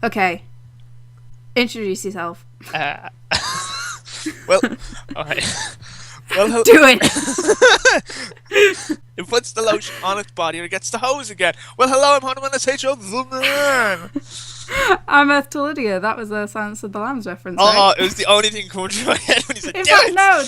Okay. Introduce yourself. Well, alright. Well, Do it! it puts the lotion on its body and it gets the hose again. Well, hello, I'm Hanuman S.H.O. the Man. I'm EarthToLydia. That was a Silence of the Lambs reference, Oh, right? it was the only thing coming to my head when he said, In "Do fact, it!" no,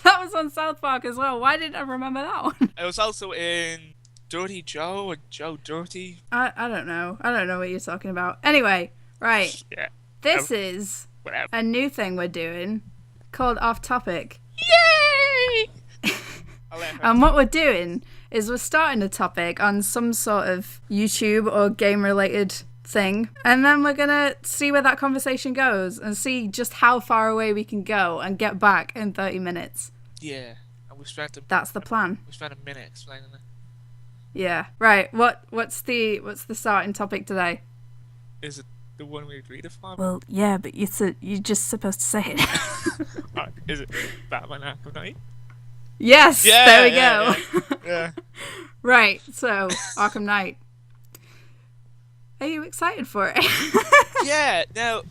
that was on South Park as well. Why didn't I remember that one? It was also in Dirty Joe or Joe Dirty. I don't know. I don't know what you're talking about. Anyway, right. Yeah, This is whatever. a new thing we're doing called Off Topic. Yay! I'll let her. And what we're doing is we're starting a topic on some sort of YouTube or game related thing, and then we're gonna see where that conversation goes and see just how far away we can go and get back in 30 minutes. Yeah, and That's the plan. we spent a minute explaining it. Yeah. Right. What's the starting topic today? Is it the one we agreed upon? Well, yeah, but you're just supposed to say it. Alright, is it Batman Arkham Knight? Yes. Yeah, there we yeah, go. Yeah. Right. So Arkham Knight. Are you excited for it? Yeah. Now,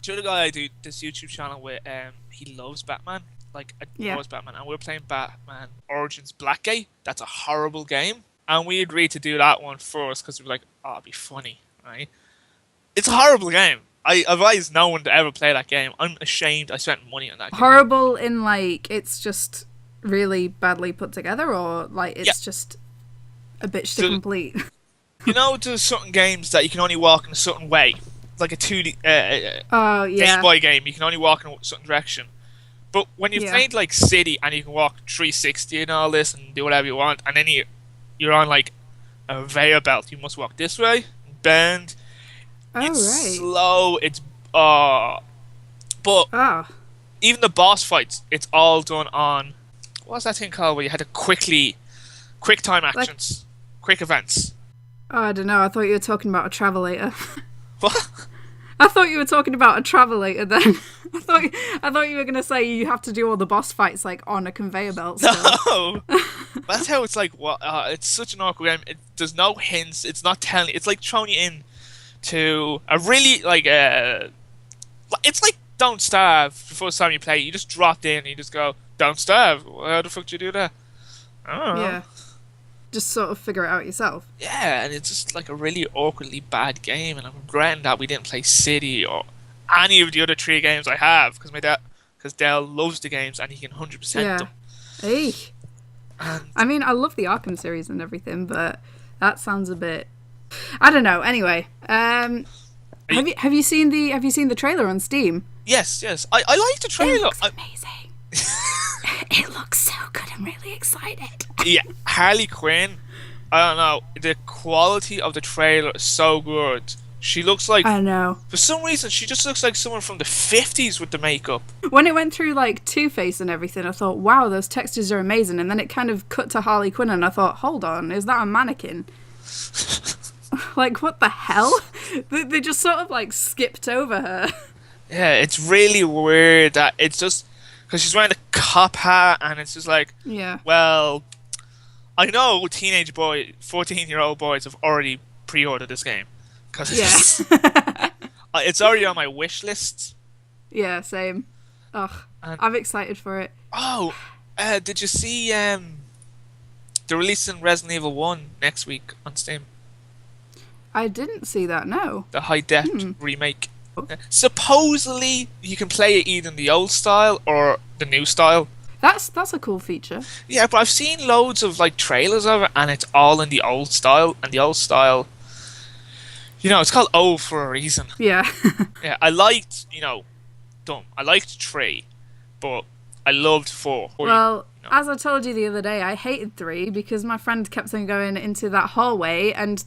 the other guy I do this YouTube channel with, he loves Batman. Like, adores Batman, and we're playing Batman Origins Blackgate. That's a horrible game, and we agreed to do that one first because we were like, "Oh, it'd be funny, right?" It's a horrible game. I advise no one to ever play that game. I'm ashamed I spent money on that game. Horrible in like it's just really badly put together, or like it's just a bitch to complete. You know, there's certain games that you can only walk in a certain way, like a 2D Oh yeah. Game Boy game. You can only walk in a certain direction. But when you've played like City and you can walk 360 and all this and do whatever you want, and then you're on like a conveyor belt, you must walk this way, bend. It's slow. It's but even the boss fights, it's all done on what's that thing called where you had to quick time actions, quick events. Oh, I don't know. I thought you were talking about a travelator. What? I thought you were talking about a travelator then. I thought you were gonna say you have to do all the boss fights like on a conveyor belt. No, that's how it's like. What? It's such an awkward game. There's no hints. It's not telling. It's like throwing you in to a really like it's like Don't Starve. The first time you play, you just dropped in and you just go Don't Starve. How the fuck do you do that? I don't know. Yeah. Just sort of figure it out yourself. Yeah, and it's just like a really awkwardly bad game, and I'm regretting that we didn't play City or any of the other 3 games I have because Dale loves the games and he can 100% them. Hey. And I mean, I love the Arkham series and everything, but that sounds a bit. I don't know. Anyway, have you seen the trailer on Steam? Yes. I like the trailer. It looks amazing. It looks so good. I'm really excited. Yeah, Harley Quinn. I don't know. The quality of the trailer is so good. She looks like, I know. for some reason, she just looks like someone from the 50s with the makeup. When it went through like Two-Face and everything, I thought, wow, those textures are amazing. And then it kind of cut to Harley Quinn, and I thought, hold on, is that a mannequin? Like, what the hell? They just sort of like skipped over her. Yeah, it's really weird that it's just because she's wearing a cop hat, and it's just like, well, I know 14-year-old boys have already pre-ordered this game because it's already on my wish list. Yeah, same. Ugh, I'm excited for it. Oh, did you see they're releasing Resident Evil 1 next week on Steam? I didn't see that, no. The high def remake. Supposedly, you can play it either in the old style or the new style. That's a cool feature. Yeah, but I've seen loads of like trailers of it, and it's all in the old style. And the old style, it's called old for a reason. Yeah. Yeah, I liked, I liked 3, but I loved 4. Well, as I told you the other day, I hated 3 because my friend kept on going into that hallway, and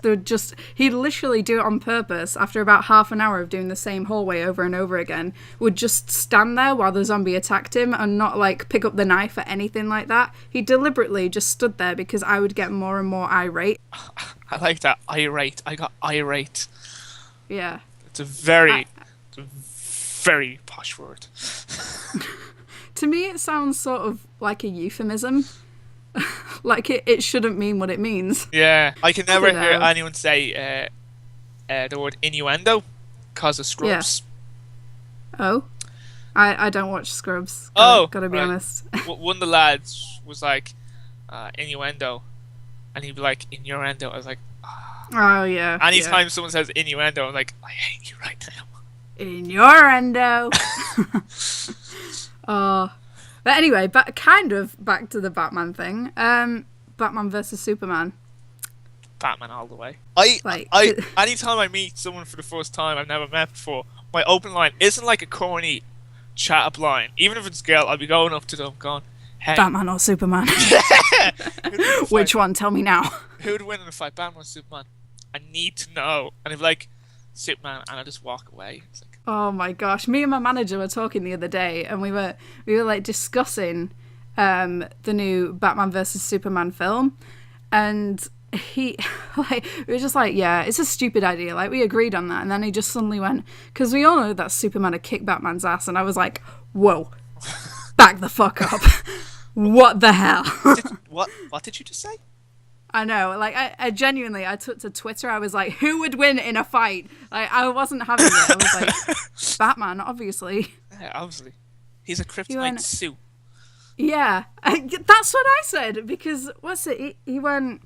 he'd literally do it on purpose. After about half an hour of doing the same hallway over and over again, would just stand there while the zombie attacked him and not like pick up the knife or anything like that. He deliberately just stood there because I would get more and more irate. I like that, irate. I got irate. Yeah. It's a very posh word. To me, it sounds sort of like a euphemism. Like it shouldn't mean what it means. Yeah, I can never hear anyone say the word innuendo because of Scrubs. Oh, I don't watch Scrubs. Gotta be honest. One of the lads was like, innuendo, and he'd be like, innuendo. I was like, oh yeah. Anytime someone says innuendo, I'm like, I hate you right now. Innuendo. Oh, but anyway, back to the Batman thing. Batman versus Superman. Batman all the way. Anytime I meet someone for the first time I've never met before, my open line isn't like a corny chat up line. Even if it's a girl, I'll be going up to them going, hey. Batman or Superman? Which one? Tell me now. Who'd win in a fight, Batman or Superman? I need to know. And if like, Superman, and I just walk away. It's like, oh my gosh. Me and my manager were talking the other day, and we were like discussing the new Batman versus Superman film, and we were just like, yeah, it's a stupid idea. Like, we agreed on that, and then he just suddenly went, because we all know that Superman had kicked Batman's ass, and I was like, whoa, back the fuck up. What the hell? What did you just say? I know, like, I genuinely, I took to Twitter, I was like, who would win in a fight? Like, I wasn't having it. I was like, Batman, obviously. Yeah, obviously. He's a kryptonite suit. Yeah, that's what I said, because, he went,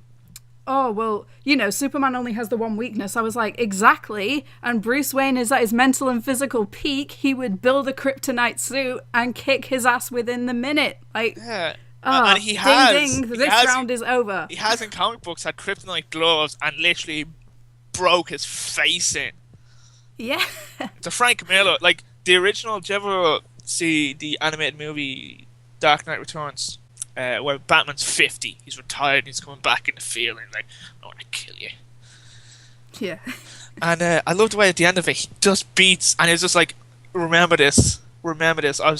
oh, well, Superman only has the one weakness. I was like, exactly, and Bruce Wayne is at his mental and physical peak. He would build a kryptonite suit and kick his ass within the minute. Like, yeah. And he has. Ding, ding, this round is over. He has in comic books had kryptonite gloves and literally broke his face in. Yeah. To Frank Miller, like, the original, did you ever see the animated movie Dark Knight Returns? Where Batman's 50, he's retired, and he's coming back in the field, and like, I want to kill you. Yeah. And I love the way at the end of it, he just beats, and he's just like, remember this, I'm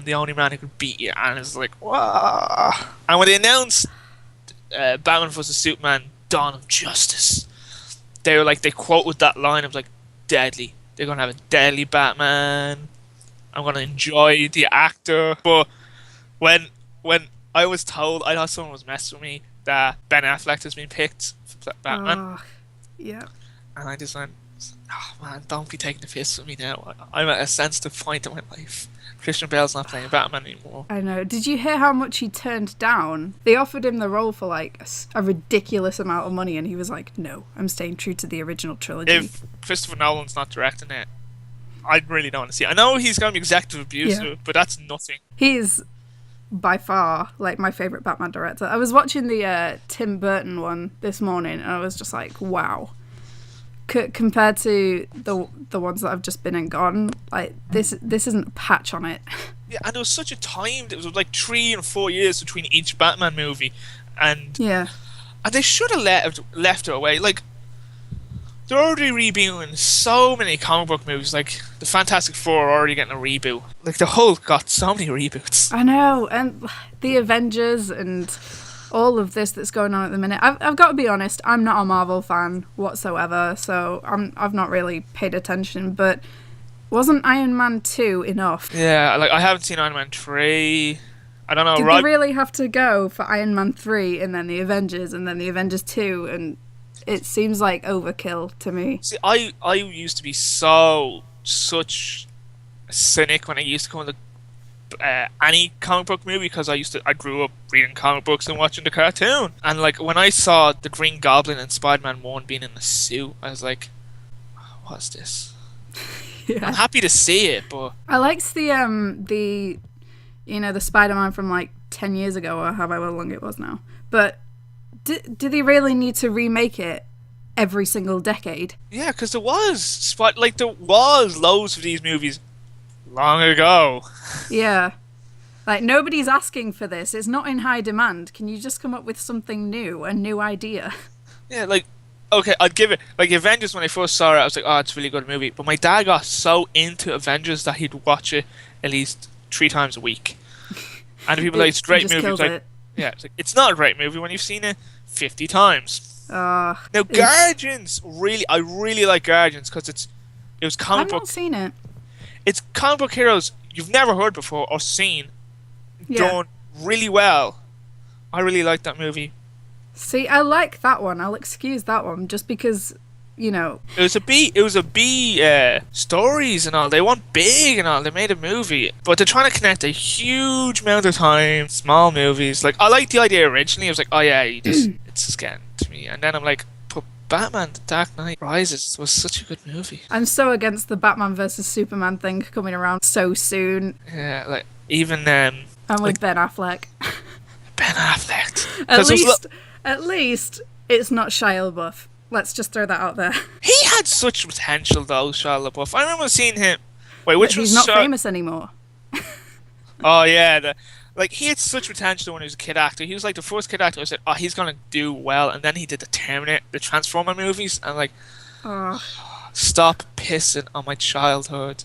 the only man who could beat you, and it's like, wow. And when they announced Batman vs Superman: Dawn of Justice, they were like, they quoted that line of like, deadly. They're gonna have a deadly Batman. I'm gonna enjoy the actor, but when I was told, I thought someone was messing with me, that Ben Affleck has been picked for Batman. Yeah. And I just went, oh man, don't be taking the piss with me now. I'm at a sensitive point in my life. Christian Bale's not playing Batman anymore. I know. Did you hear how much he turned down? They offered him the role for like a ridiculous amount of money, and he was like, no, I'm staying true to the original trilogy. If Christopher Nolan's not directing it, I really don't want to see it. I know he's going to be executive abusive, but that's nothing. He's by far like my favorite Batman director. I was watching the Tim Burton one this morning, and I was just like, wow. Compared to the ones that have just been and gone, like this isn't a patch on it. Yeah, and there was such a time. It was like 3 and 4 years between each Batman movie, and they should have left it away. Like, they're already rebooting so many comic book movies. Like, the Fantastic Four are already getting a reboot. Like, the Hulk got so many reboots. I know, and the Avengers and all of this that's going on at the minute. I've got to be honest, I'm not a Marvel fan whatsoever, so I've not really paid attention, but wasn't Iron Man 2 enough? Yeah, like, I haven't seen Iron Man 3. I don't know. Did they really have to go for Iron Man 3 and then the Avengers and then the Avengers 2? And it seems like overkill to me. See, I used to be such a cynic when I used to come to any comic book movie, because I grew up reading comic books and watching the cartoon, and like when I saw the Green Goblin and Spider-Man 1 being in the suit, I was like, what's this? Yeah. I'm happy to see it, but I liked the Spider-Man from like 10 years ago or however long it was now, but do they really need to remake it every single decade? Yeah, because there was loads of these movies long ago. Yeah. Like, nobody's asking for this. It's not in high demand. Can you just come up with something new, a new idea? Yeah, like, okay, I'd give it, like, Avengers, when I first saw it, I was like, oh, it's a really good movie. But my dad got so into Avengers that he'd watch it at least 3 times a week. And people like, it's a great movie. It's like, yeah, it's not a great movie when you've seen it 50 times. Now, Guardians, I really like Guardians, because it was comic book. I've not seen it. It's comic book heroes you've never heard before or seen, done really well. I really like that movie. See, I like that one. I'll excuse that one just because, you know. It was a B stories and all. They want big and all. They made a movie, but they're trying to connect a huge amount of time. Small movies. Like I liked the idea originally. I was like, oh yeah, it's just getting to me. And then I'm like, but Batman: The Dark Knight Rises was such a good movie. I'm so against the Batman versus Superman thing coming around so soon. Yeah, like even And with like, Ben Affleck. Ben Affleck. At least it's not Shia LaBeouf. Let's just throw that out there. He had such potential though, Shia LaBeouf. I remember seeing him. Wait, which but was he's not famous anymore. Oh yeah, like he had such potential when he was a kid actor. He was like the first kid actor. I said, oh, he's gonna do well, and then he did the Terminator, the Transformer movies, and like, stop pissing on my childhood.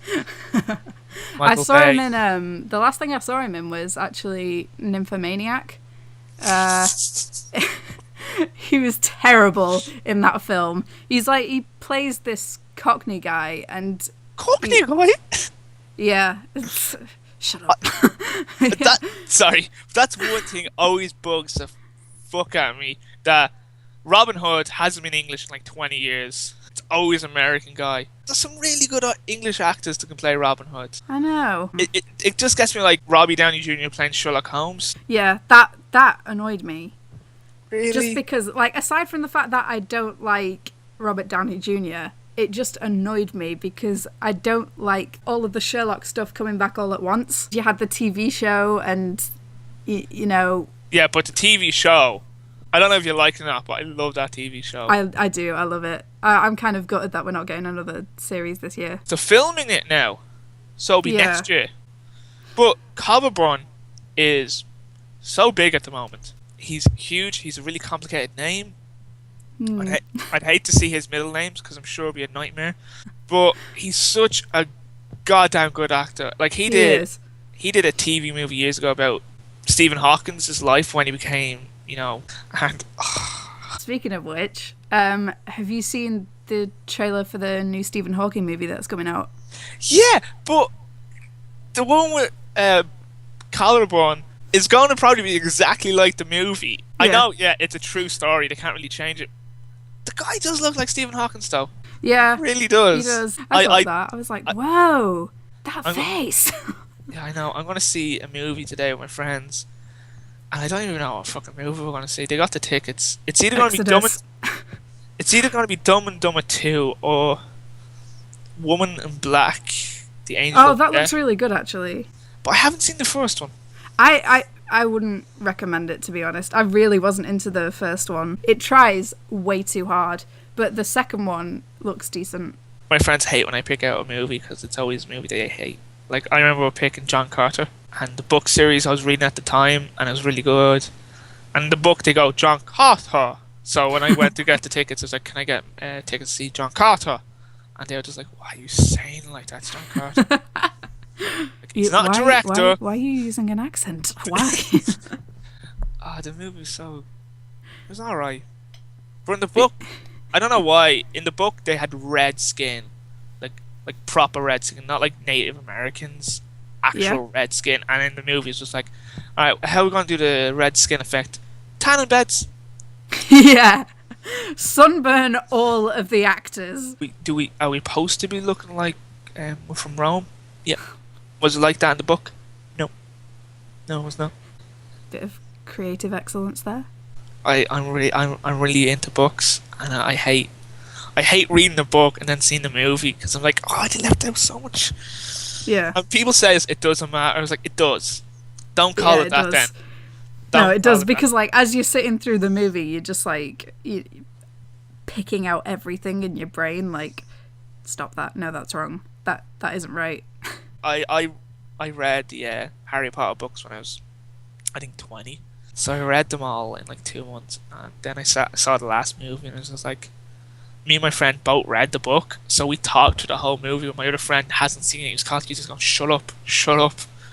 I saw him in the last thing I saw him in was actually Nymphomaniac. He was terrible in that film. He plays this Cockney guy and guy. Yeah. Shut up. Sorry, that's one thing always bugs the fuck out of me. That Robin Hood hasn't been English in like 20 years. It's always an American guy. There's some really good English actors that can play Robin Hood. I know. It just gets me like Robbie Downey Jr. playing Sherlock Holmes. Yeah, that annoyed me. Really? Just because, like, aside from the fact that I don't like Robert Downey Jr., it just annoyed me because I don't like all of the Sherlock stuff coming back all at once. You had the TV show and, you know... Yeah, but the TV show... I don't know if you like it or not, but I love that TV show. I do, I love it. I'm kind of gutted that we're not getting another series this year. They're filming it now, so it'll be next year. But Coverburn is so big at the moment. He's huge, he's a really complicated name. I'd hate to see his middle names because I'm sure it'd be a nightmare. But he's such a goddamn good actor. Like he did a TV movie years ago about Stephen Hawking's life when he became, you know, and Speaking of which, have you seen the trailer for the new Stephen Hawking movie that's coming out? Yeah, but the one with Collarbone is going to probably be exactly like the movie. Yeah. I know, yeah, it's a true story. They can't really change it. The guy does look like Stephen Hawking, though. Yeah, he really does. He does. I thought that. I was like, whoa, that face. Yeah, I know. I'm going to see a movie today with my friends. And I don't even know what fucking movie we're going to see. They got the tickets. It's either going to be Dumb and Dumber 2 or Woman in Black, The Angel. Oh, that looks really good, actually. But I haven't seen the first one. I wouldn't recommend it, to be honest. I really wasn't into the first one. It tries way too hard, but the second one looks decent. My friends hate when I pick out a movie because it's always a movie they hate. Like, I remember picking John Carter, and the book series I was reading at the time, and it was really good. And the book, they go, John Carter. So when I went to get the tickets, I was like, can I get tickets to see John Carter? And they were just like, why are you saying like that, John Carter? Like, he's not a director. Why are you using an accent? Why? The movie was it was alright. But in the book, I don't know why, in the book they had red skin. Like proper red skin, not like Native Americans, actual red skin. And in the movie it's just like, alright, how are we going to do the red skin effect? Tanning beds. Yeah. Sunburn all of the actors. Are we supposed to be looking like we're from Rome? Yeah. Was it like that in the book? No, it was not. Bit of creative excellence there. I'm really into books, and I hate reading the book and then seeing the movie because I'm like, oh, they left out so much. Yeah. And people say it doesn't matter. I was like, it does. Don't call it that then. No, it does, because like as you're sitting through the movie, you're just like picking out everything in your brain. Like, stop that. No, that's wrong. That isn't right. I read the Harry Potter books when I was, I think, 20. So I read them all in like 2 months, and then I saw the last movie, and it was just like, me and my friend both read the book, so we talked through the whole movie. But my other friend hasn't seen it. He was constantly just going, shut up.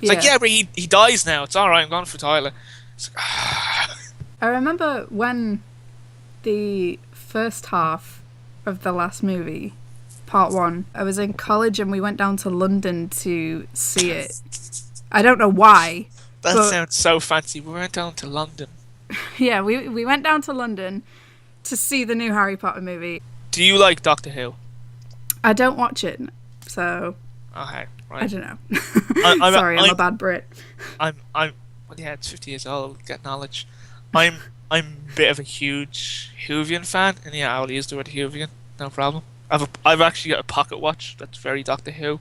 It's like, yeah, but he dies now. It's alright, I'm going for Tyler. It's like, I remember when the first half of the last movie, part 1, I was in college and we went down to London to see it. I don't know why. That sounds so fancy. We went down to London. Yeah, we went down to London to see the new Harry Potter movie. Do you like Doctor Who? I don't watch it, so Okay, right. I don't know. I'm Sorry, I'm a bad Brit. Well, yeah, it's 50 years old. Get knowledge. I'm a bit of a huge Whovian fan, and yeah, I'll use the word Whovian, no problem. I've actually got a pocket watch that's very Doctor Who.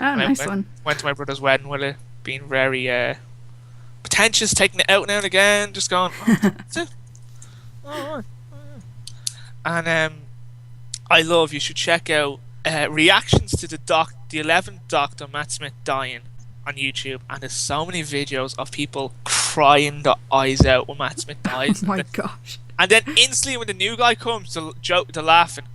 Oh, nice one. Went to my brother's wedding with it, being very pretentious, taking it out now and again, just going, oh, that's it. Oh, right. And you should check out reactions to the 11th Doctor, Matt Smith, dying on YouTube, and there's so many videos of people crying their eyes out when Matt Smith dies. Oh my gosh. And then instantly when the new guy comes, they're laughing.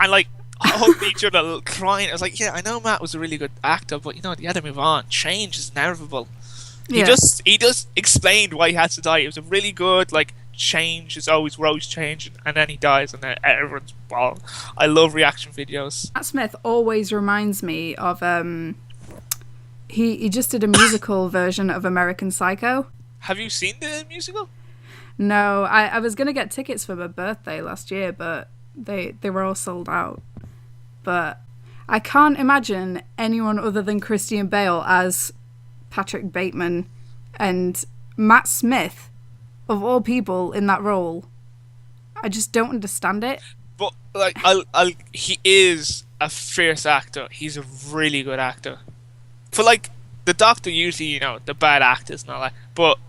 And like, hugging each other, crying. I was like, yeah, I know Matt was a really good actor, but you know, you had to move on. Change is inevitable. Yeah. He just explained why he had to die. It was a really good, like, change is always Rose change, and then he dies, and then everyone's bald. I love reaction videos. Matt Smith always reminds me of he just did a musical version of American Psycho. Have you seen the musical? No, I was gonna get tickets for my birthday last year, but they were all sold out. But I can't imagine anyone other than Christian Bale as Patrick Bateman, and Matt Smith, of all people, in that role. I just don't understand it. But like, he is a fierce actor. He's a really good actor. For like the Doctor, usually, you know, the bad actors and all that. But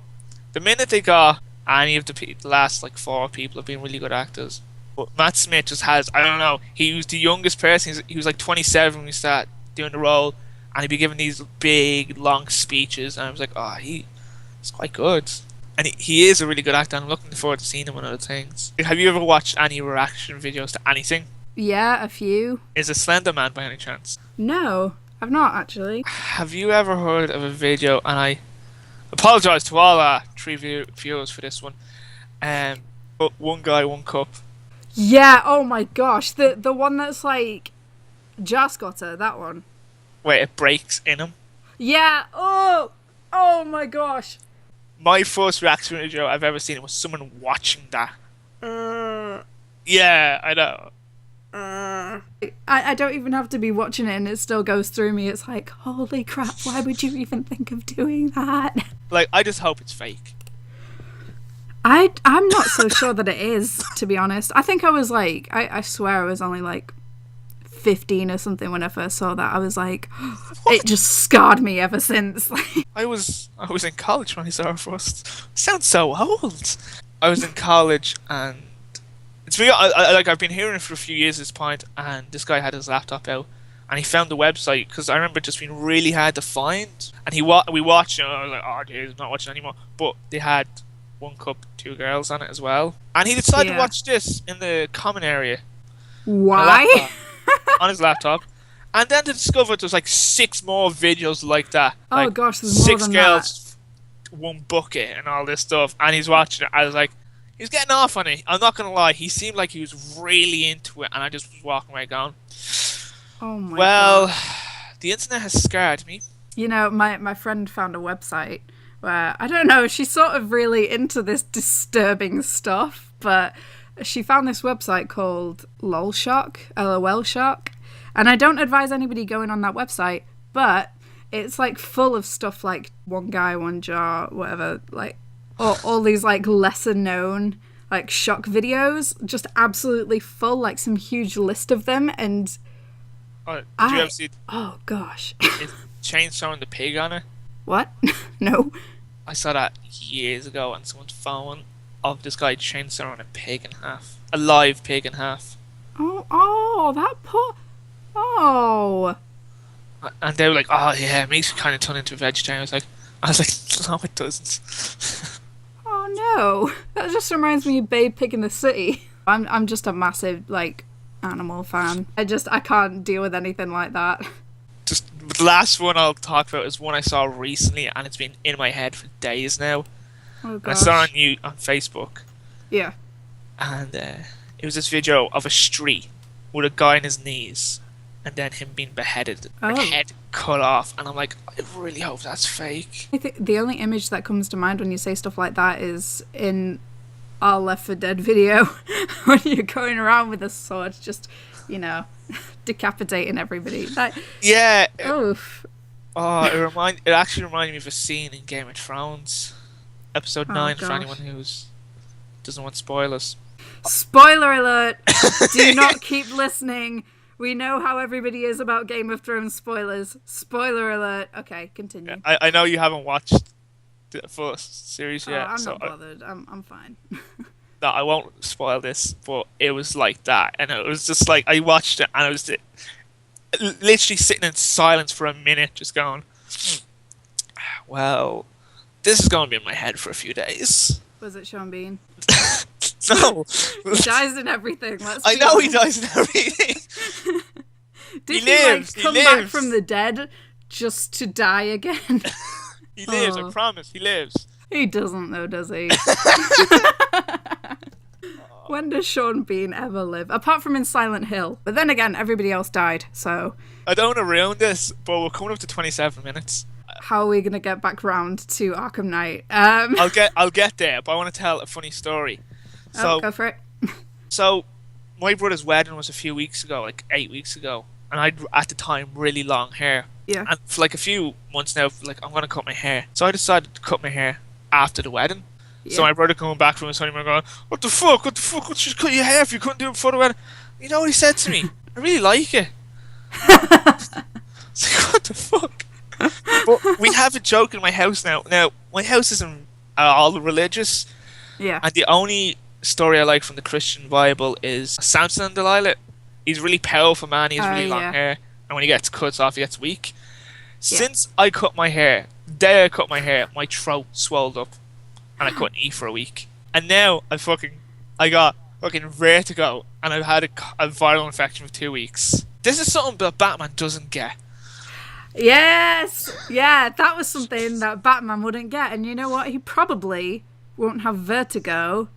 the minute they got any of the last like 4 people have been really good actors. But Matt Smith just has, I don't know, he was the youngest person. He was like 27 when he started doing the role, and he'd be giving these big, long speeches, and I was like, oh, he's quite good. And he is a really good actor, and I'm looking forward to seeing him on other things. Have you ever watched any reaction videos to anything? Yeah, a few. Is a Slender Man by any chance? No, I've not actually. Have you ever heard of a video, and I apologise to all our 3 viewers for this one, but One Guy, One Cup. Yeah, oh my gosh, the one that's like Jascotter, that one. Wait, it breaks in him? Yeah, oh my gosh. My first reaction video I've ever seen was someone watching that. Yeah, I know. I don't even have to be watching it and it still goes through me. It's like, holy crap, why would you even think of doing that? Like, I just hope it's fake. I'm not so sure that it is, to be honest. I think I was like, I swear I was only like 15 or something when I first saw that. I was like, what? It just scarred me ever since. I was in college when I saw it first. It sounds so old. I was in college, and it's really, I've been hearing it for a few years at this point, and this guy had his laptop out, and he found the website, because I remember it just being really hard to find, and we watched it, and I was like, oh geez, I'm not watching anymore, but they had One Cup, Two Girls on it as well, and he decided to watch this in the common area. Why? On his laptop, and then to discover there's like 6 more videos like that. Oh like gosh, there's 6 more than girls, that. 1 bucket, and all this stuff. And he's watching it. I was like, he's getting off on it. I'm not gonna lie, he seemed like he was really into it, and I just was walking away going, oh my God. The internet has scarred me. You know, my friend found a website where, I don't know, she's sort of really into this disturbing stuff, but she found this website called LOL Shock, LOL Shock, and I don't advise anybody going on that website, but it's like full of stuff like One Guy, One Jar, whatever, like all these like lesser known like shock videos, just absolutely full, like some huge list of them. And did you ever see? Oh gosh, is Chainsawing the Pig on it? What? No. I saw that years ago on someone's phone. Of this guy chainsawing a pig in half. A live pig in half. Oh, that poor... Oh. And they were like, oh yeah, it makes you kind of turn into a vegetarian. I was like, no it doesn't. Oh no. That just reminds me of Babe Pig in the City. I'm just a massive, like, animal fan. I can't deal with anything like that. Just the last one I'll talk about is one I saw recently, and it's been in my head for days now. Oh, gosh. I saw it on Facebook. Yeah. And it was this video of a street with a guy on his knees and then him being beheaded, like head cut off. And I'm like, I really hope that's fake. I think the only image that comes to mind when you say stuff like that is in our Left 4 Dead video when you're going around with a sword, just, decapitating everybody. Yeah. Oof. Oh, it actually reminded me of a scene in Game of Thrones, episode 9, gosh. for anyone who doesn't want spoilers. Spoiler alert! Do not keep listening. We know how everybody is about Game of Thrones spoilers. Spoiler alert. Okay, continue. I know you haven't watched the first series yet. I'm not bothered. I'm fine. No, I won't spoil this, but it was like that. And it was just like, I watched it and I was literally sitting in silence for a minute, just going, well, this is going to be in my head for a few days. Was it Sean Bean? No. He dies in everything. I know he dies in everything. Did he come back from the dead just to die again? He lives, I promise, he lives. He doesn't though, does he? When does Sean Bean ever live? Apart from in Silent Hill. But then again, everybody else died, so... I don't want to ruin this, but we're coming up to 27 minutes. How are we going to get back round to Arkham Knight? I'll get there, but I want to tell a funny story. So, go for it. So, my brother's wedding was a few weeks ago, like 8 weeks ago. And I'd, at the time, really long hair. Yeah. And for like a few months now, like, I'm going to cut my hair. So I decided to cut my hair after the wedding. Yeah. So my brother coming back from his honeymoon going, what the fuck, just cut your hair if you couldn't do it before the wedding. You know what he said to me? I really like it. It's like, what the fuck? But we have a joke in my house now. Now, my house isn't all religious. Yeah. And the only story I like from the Christian Bible is Samson and Delilah. He's a really powerful man, he has really long hair, and when he gets cut off, he gets weak. Since I cut my hair, the day I cut my hair, my throat swelled up, and I couldn't eat for a week. And now, I got fucking vertigo, and I've had a viral infection for 2 weeks. This is something that Batman doesn't get. Yes! Yeah, that was something that Batman wouldn't get, and you know what? He probably won't have vertigo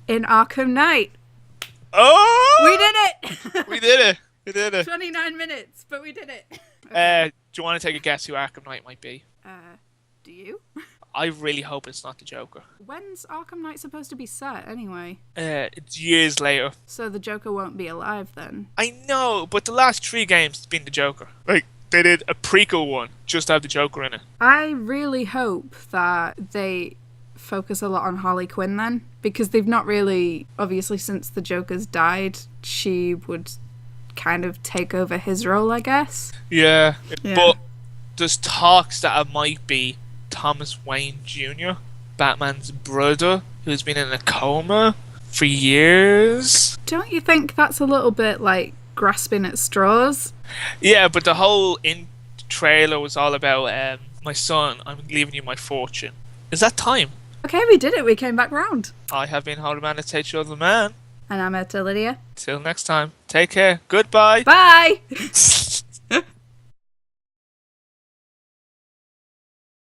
in Arkham Knight. Oh! We did it! We did it. 29 minutes, but we did it. Okay. Do you want to take a guess who Arkham Knight might be? Do you? I really hope it's not the Joker. When's Arkham Knight supposed to be set, anyway? It's years later. So the Joker won't be alive, then? I know, but the last 3 games has been the Joker. Like, they did a prequel one, just to have the Joker in it. I really hope that they focus a lot on Harley Quinn then, because they've not really, obviously since the Joker's died, she would kind of take over his role, I guess. Yeah. But there's talks that it might be Thomas Wayne Jr., Batman's brother, who's been in a coma for years. Don't you think that's a little bit like grasping at straws? Yeah, but the whole trailer was all about my son, I'm leaving you my fortune. Is that time? Okay, we did it. We came back round. I have been Holy Man to take you the man. And I'm EarthToLydia. Till next time. Take care. Goodbye. Bye!